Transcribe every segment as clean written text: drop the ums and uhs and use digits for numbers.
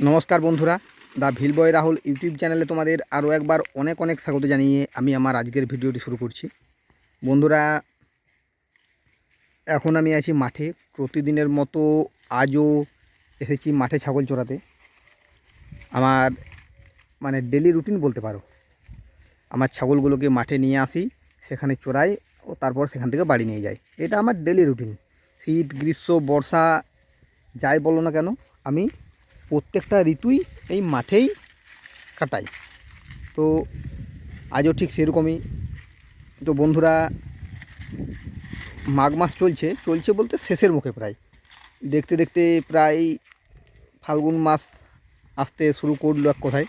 নমস্কার বন্ধুরা, the Bhil boy Rahul YouTube চ্যানেলে তোমাদের আরও একবার অনেক অনেক স্বাগত জানিয়ে আমি আমার আজকের ভিডিওটি শুরু করছি। বন্ধুরা, এখন আমি আছি মাঠে। প্রতিদিনের মতো আজও এসেছি মাঠে ছাগল চড়াতে। আমার ডেলি রুটিন বলতে পারো। আমার ছাগলগুলোকে মাঠে নিয়ে আসি, সেখানে চড়াই ও তারপর সেখান থেকে বাড়ি নিয়ে যাই। এটা আমার ডেলি রুটিন। শীত, গ্রীষ্ম, বর্ষা যাই বলো না কেন, আমি প্রত্যেকটা ঋতুই এই মাঠেই কাটাই। তো আজও ঠিক সেরকমই। তো বন্ধুরা, মাঘ মাস চলছে বলতে শেষের মুখে, প্রায় দেখতে দেখতে প্রায় ফাল্গুন মাস আসতে শুরু করলো এক কথায়।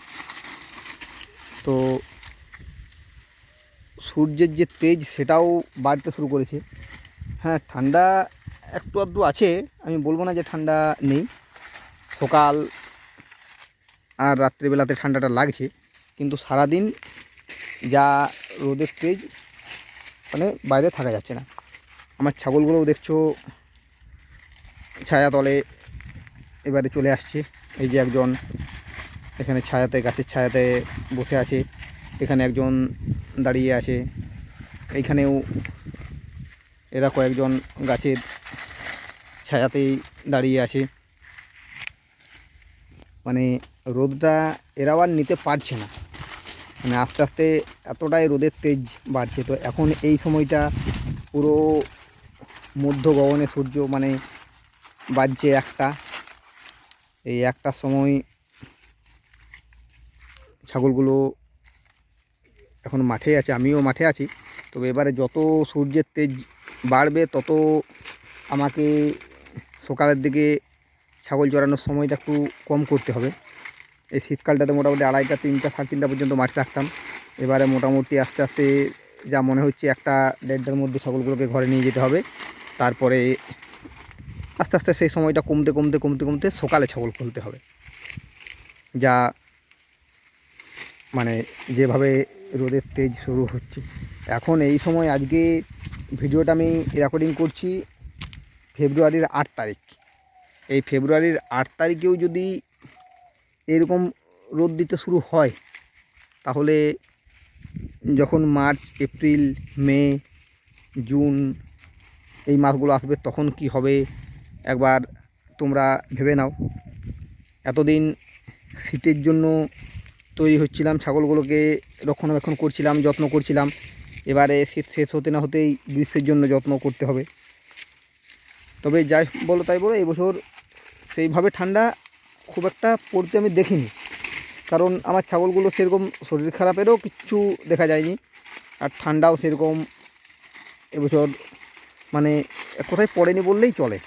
তো সূর্যের যে তেজ সেটাও বাড়তে শুরু করেছে। হ্যাঁ, ঠান্ডা একটু আধটু আছে, আমি বলবো না যে ঠান্ডা নেই। সকাল আর রাত্রিবেলাতে ঠান্ডাটা লাগছে, কিন্তু সারাদিন যা রোদের তেজ, বাইরে থাকা যাচ্ছে না। আমার ছাগলগুলোও দেখছো ছায়া তলে এবারে চলে আসছে। এই যে একজন এখানে ছায়াতে, গাছের ছায়াতে বসে আছে, এখানে একজন দাঁড়িয়ে আছে, এইখানেও এরা কয়েকজন গাছের ছায়াতেই দাঁড়িয়ে আছে। রোদটা এরাও আর নিতে পারছে না। আস্তে আস্তে এতটাই রোদের তেজ বাড়ছে। তো এখন এই সময়টা পুরো মধ্য গগনে সূর্য বাজছে একটা। এই একটার সময় ছাগলগুলো এখন মাঠে আছে, আমিও মাঠে আছি। তবে এবারে যত সূর্যের তেজ বাড়বে তত আমাকে সকালের দিকে ছাগল চড়ানোর সময়টা একটু কম করতে হবে। এই শীতকালটাতে মোটামুটি 2:30, 3টা, 3:30 পর্যন্ত মাঠে থাকতাম। এবারে মোটামুটি আস্তে আস্তে যা মনে হচ্ছে 1টা, 1:30টার মধ্যে ছাগলগুলোকে ঘরে নিয়ে যেতে হবে। তারপরে আস্তে আস্তে সেই সময়টা কমতে কমতে কমতে কমতে সকালে ছাগল খুলতে হবে। যা যেভাবে রোদের তেজ শুরু হচ্ছে এখন এই সময়। আজকে ভিডিওটা আমি রেকর্ডিং করছি ফেব্রুয়ারির 8 তারিখ। এই ফেব্রুয়ারির 8 তারিখেও যদি এরকম রোদ দিতে শুরু হয়, তাহলে যখন মার্চ, এপ্রিল, মে, জুন এই মাসগুলো আসবে তখন কি হবে একবার তোমরা ভেবে নাও। এতদিন শীতের জন্য তৈরি হচ্ছিলাম, ছাগলগুলোকে রক্ষণাবেক্ষণ করছিলাম, যত্ন করছিলাম। এবারে শীত শেষ হতে না হতেই গ্রীষ্মের জন্য যত্ন করতে হবে। তবে যাই বলো তাই বলো, এই বছর সেইভাবে ঠান্ডা খুব একটা পড়তে আমি দেখিনি, কারণ আমার ছাগলগুলো সেরকম শরীর খারাপেরও কিচ্ছু দেখা যায়নি, আর ঠান্ডাও সেরকম এবছর কোথায় পড়েনি বললেই চলে।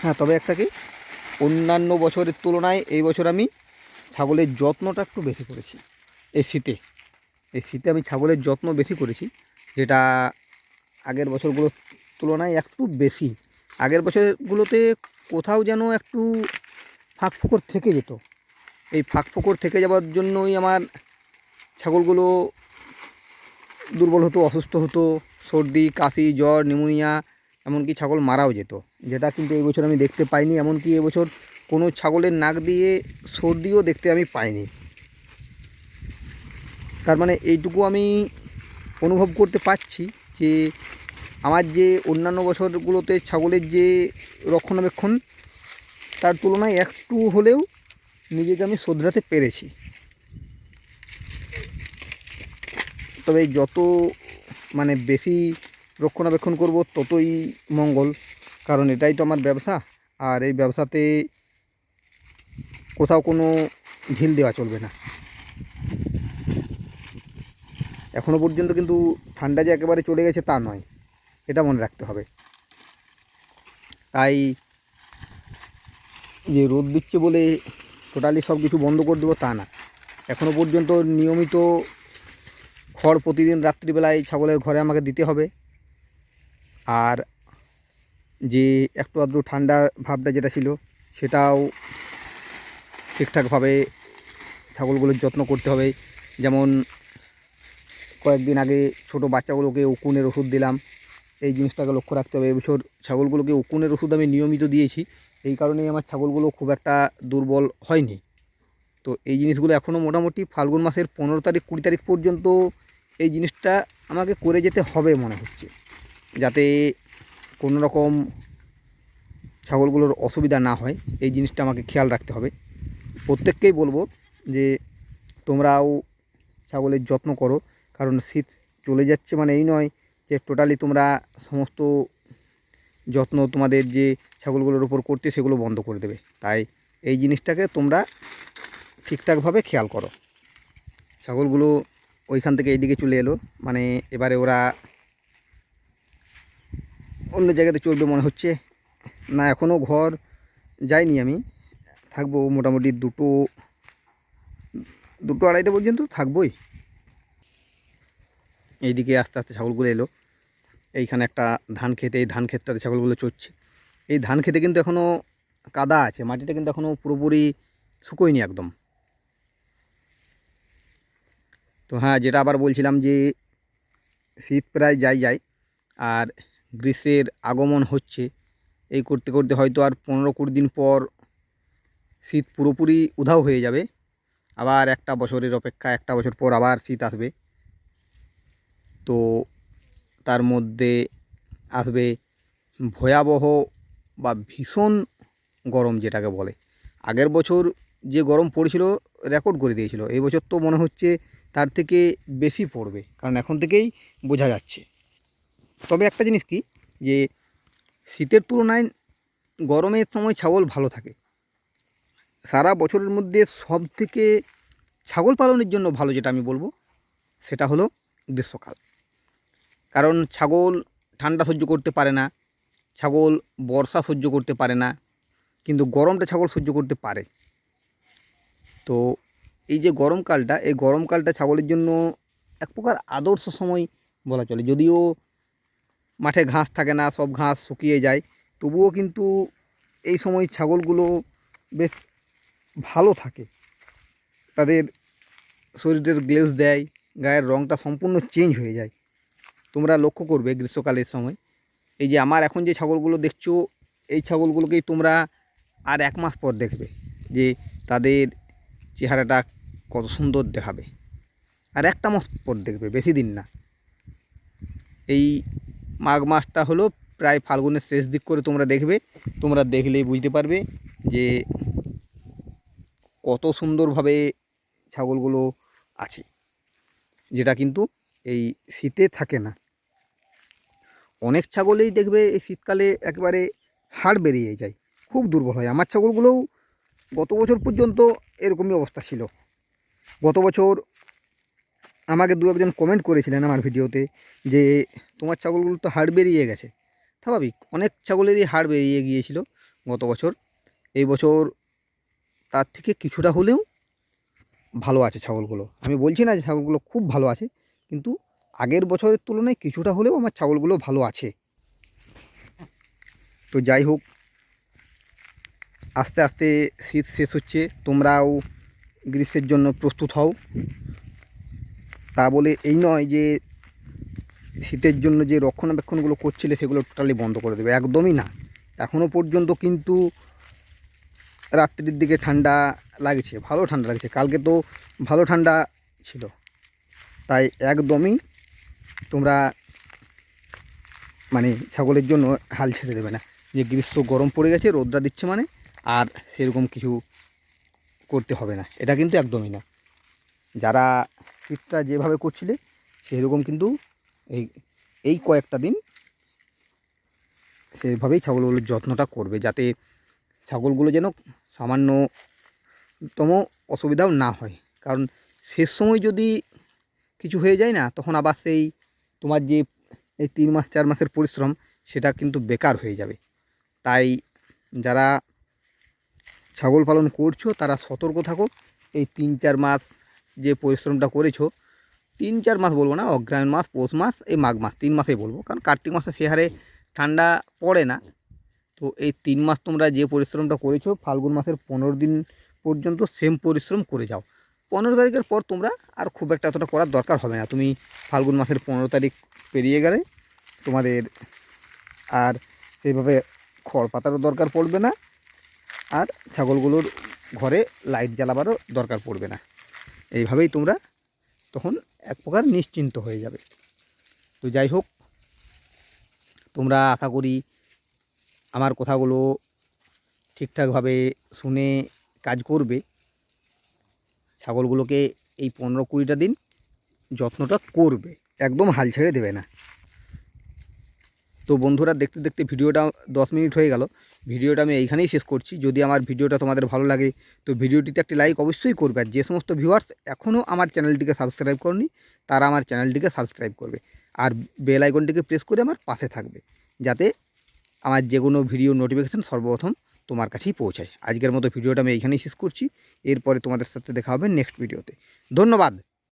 হ্যাঁ, তবে একটা কি, অন্যান্য বছরের তুলনায় এই বছর আমি ছাগলের যত্নটা একটু বেশি করেছি। এই শীতে আমি ছাগলের যত্ন বেশি করেছি, যেটা আগের বছরগুলোর তুলনায় একটু বেশি। আগের বছরগুলোতে কোথাও যেন একটু ফাঁকফোকর থেকে যেত। এই ফাঁকফোকর থেকে যাওয়ার জন্যই আমার ছাগলগুলো দুর্বল হতো, অসুস্থ হতো, সর্দি, কাশি, জ্বর, নিউমোনিয়া, এমনকি ছাগল মারাও যেত, যেটা কিন্তু এই বছর আমি দেখতে পাইনি। এমনকি এবছর কোনো ছাগলের নাক দিয়ে সর্দিও দেখতে আমি পাইনি। তার এইটুকু আমি অনুভব করতে পারছি যে আমার যে অন্যান্য বছরগুলোতে ছাগলের যে রক্ষণাবেক্ষণ, তার তুলনায় একটু হলেও নিজেকে আমি শোধরাতে পেরেছি। তবে যত বেশি রক্ষণাবেক্ষণ করব ততই মঙ্গল, কারণ এটাই তো আমার ব্যবসা। আর এই ব্যবসাতে কোথাও কোনো ঢিল দেওয়া চলবে না। এখনও পর্যন্ত কিন্তু ঠান্ডা যে একেবারে চলে গেছে তা নয়, এটা মনে রাখতে হবে। তাই যে রোদ দিচ্ছে বলে টোটালি সব কিছু বন্ধ করে দেবো তা না। এখনও পর্যন্ত নিয়মিত খড় প্রতিদিন রাত্রিবেলায় ছাগলের ঘরে আমাকে দিতে হবে। আর যে একটু আধটু ঠান্ডার ভাবটা যেটা ছিল, সেটাও ঠিকঠাকভাবে ছাগলগুলোর যত্ন করতে হবে। যেমন কয়েকদিন আগে ছোটো বাচ্চাগুলোকে উকুনের ওষুধ দিলাম, এই জিনিসটাকে লক্ষ্য রাখতে হবে। এবছর ছাগলগুলোকে উকুনের ওষুধ আমি নিয়মিত দিয়েছি, এই কারণেই আমার ছাগলগুলো খুব একটা দুর্বল হয়নি। তো এই জিনিসগুলো এখনও মোটামুটি ফাল্গুন মাসের 15 তারিখ 20 তারিখ পর্যন্ত এই জিনিসটা আমাকে করে যেতে হবে মনে হচ্ছে, যাতে কোনো রকম ছাগলগুলোর অসুবিধা না হয়। এই জিনিসটা আমাকে খেয়াল রাখতে হবে। প্রত্যেককেই বলবো যে তোমরাও ছাগলের যত্ন করো, কারণ শীত চলে যাচ্ছে মানে এই নয় যে টোটালি তোমরা সমস্ত যত্ন তোমাদের যে ছাগলগুলোর উপর করতে সেগুলো বন্ধ করে দেবে। তাই এই জিনিসটাকে তোমরা ঠিকঠাকভাবে খেয়াল করো। ছাগলগুলো ওইখান থেকে এইদিকে চলে এলো, মানে এবারে ওরা অন্য জায়গাতে চলবে মনে হচ্ছে। না, এখনও ঘর যাইনি, আমি থাকবো মোটামুটি দুটো 2-2:30 পর্যন্ত থাকবোই। এইদিকে আস্তে আস্তে ছাগলগুলো এলো, এইখানে একটা ধান খেতে, এই ধান ক্ষেতটাতে ছাগলগুলো চড়ছে। এই ধান খেতে কিন্তু এখনও কাদা আছে, মাটিটা কিন্তু এখনও পুরোপুরি শুকোয়নি একদম। তো হ্যাঁ, যেটা আবার বলছিলাম যে শীত প্রায় যায় আর গ্রীষ্মের আগমন হচ্ছে। এই করতে করতে হয়তো আর 15-20 দিন পর শীত পুরোপুরি উধাও হয়ে যাবে। আবার একটা বছরের অপেক্ষা, একটা বছর পর আবার শীত আসবে। তো তার মধ্যে আসবে ভয়াবহ বা ভীষণ গরম, যেটাকে বলে। আগের বছর যে গরম পড়েছিল রেকর্ড করে দিয়েছিল, এই বছর তো মনে হচ্ছে তার থেকে বেশি পড়বে, কারণ এখন থেকেই বোঝা যাচ্ছে। তবে একটা জিনিস কি, যে শীতের তুলনায় গরমের সময় ছাগল ভালো থাকে। সারা বছরের মধ্যে সব থেকে ছাগল পালনের জন্য ভালো যেটা আমি বলবো সেটা হলো গ্রীষ্মকাল। কারণ ছাগল ঠান্ডা সহ্য করতে পারে না, ছাগল বর্ষা সহ্য করতে পারে না, কিন্তু গরমটা ছাগল সহ্য করতে পারে। তো এই যে গরমকালটা, এই গরমকালটা ছাগলের জন্য এক প্রকার আদর্শ সময় বলা চলে। যদিও মাঠে ঘাস থাকে না, সব ঘাস শুকিয়ে যায়, তবুও কিন্তু এই সময় ছাগলগুলো বেশ ভালো থাকে। তাদের শরীরের গ্লেজ দেয়, গায়ের রঙটা সম্পূর্ণ চেঞ্জ হয়ে যায়। তোমরা লক্ষ্য করবে গ্রীষ্মকালের সময়, এই যে আমার এখন যে ছাগলগুলো দেখছো, এই ছাগলগুলোকেই তোমরা আর 1 মাস পর দেখবে যে তাদের চেহারাটা কত সুন্দর দেখাবে। আর 1টা মাস পর দেখবে, বেশি দিন না। এই মাঘ মাসটা হলো প্রায় ফাল্গুনের শেষ দিক করে তোমরা দেখবে, তোমরা দেখলেই বুঝতে পারবে যে কত সুন্দরভাবে ছাগলগুলো আছে, যেটা কিন্তু এই শীতে থাকে না। অনেক ছাগলেই দেখবে এই শীতকালে একেবারে হাড় বেরিয়ে যায়, খুব দুর্বল হয়। আমার ছাগলগুলোও গত বছর পর্যন্ত এরকমই অবস্থা ছিল। গত বছর আমাকে 2-1 জন কমেন্ট করেছিলেন আমার ভিডিওতে যে তোমার ছাগলগুলো তো হাড় বেরিয়ে গেছে। স্বাভাবিক, অনেক ছাগলেরই হাড় বেরিয়ে গিয়েছিল গত বছর। এই বছর তার থেকে কিছুটা হলেও ভালো আছে ছাগলগুলো। আমি বলছি না যে ছাগলগুলো খুব ভালো আছে, কিন্তু আগের বছরের তুলনায় কিছুটা হলেও আমার ছাগলগুলো ভালো আছে। তো যাই হোক, আস্তে আস্তে শীত শেষ হচ্ছে, তোমরাও গ্রীষ্মের জন্য প্রস্তুত হও। তা বলে এই নয় যে শীতের জন্য যে রক্ষণাবেক্ষণগুলো করছিলে সেগুলো টোটালি বন্ধ করে দেবে, একদমই না। এখনও পর্যন্ত কিন্তু রাত্রির দিকে ঠান্ডা লাগছে, ভালো ঠান্ডা লাগছে। কালকে তো ভালো ঠান্ডা ছিল। তাই একদমই তোমরা মানে ছাগলের জন্য হাল ছেড়ে দেবে না যে গ্রীষ্ম গরম পড়ে গেছে, রোদরা দিচ্ছে মানে আর সেরকম কিছু করতে হবে না, এটা কিন্তু একদমই না। যারা শীতটা যেভাবে করছিলে সেরকম কিন্তু এই এই কয়েকটা দিন সেভাবেই ছাগলগুলোর যত্নটা করবে, যাতে ছাগলগুলো যেন সামান্যতম অসুবিধাও না হয়। কারণ শেষ সময় যদি কিছু হয়ে যায় না, তখন আবার সেই তোমার যে এই 3 মাস 4 মাসের পরিশ্রম সেটা কিন্তু বেকার হয়ে যাবে। তাই যারা ছাগল পালন করছো তারা সতর্ক থাকো। এই 3-4 মাস যে পরিশ্রমটা করেছো, 3-4 মাস বলবো না, অগ্রহায়ণ মাস, পৌষ মাস, এই মাঘ মাস, 3 মাসেই বলবো, কারণ কার্তিক মাসে সে হারে ঠান্ডা পড়ে না। তো এই 3 মাস তোমরা যে পরিশ্রমটা করেছো, ফাল্গুন মাসের 15 দিন পর্যন্ত সেম পরিশ্রম করে যাও। 15 তারিখের পর তোমরা আর খুব একটা এতটা করার দরকার হবে না। তুমি ফাল্গুন মাসের 15 তারিখ পেরিয়ে গেলে তোমাদের আর সেইভাবে খড় পাতারও দরকার পড়বে না, আর ছাগলগুলোর ঘরে লাইট জ্বালাবারও দরকার পড়বে না। এইভাবেই তোমরা তখন এক প্রকার নিশ্চিন্ত হয়ে যাবে। তো যাই হোক, তোমরা আশা করি আমার কথাগুলো ঠিকঠাকভাবে শুনে কাজ করবে। ছাগলগুলোকে এই 15-20টা দিন যত্নটা করবে, একদম হাল ছেড়ে দেবে না। তো বন্ধুরা, দেখতে দেখতে ভিডিওটা 10 মিনিট হয়ে গেল। ভিডিওটা আমি এইখানেই শেষ করছি। যদি আমার ভিডিওটা তোমাদের ভালো লাগে তো ভিডিওটিতে একটি লাইক অবশ্যই করবে। আর যে সমস্ত ভিউয়ার্স এখনও আমার চ্যানেলটিকে সাবস্ক্রাইব করনি তারা আমার চ্যানেলটিকে সাবস্ক্রাইব করবে, আর বেল আইকনটিকে প্রেস করে আমার পাশে থাকবে, যাতে আমার যে কোনো ভিডিও নোটিফিকেশান সর্বপ্রথম তোমার কাছেই পৌঁছায়। আজকের মতো ভিডিওটা আমি এইখানেই শেষ করছি। এরপরে তোমাদের সাথে দেখা হবে নেক্সট ভিডিওতে। ধন্যবাদ।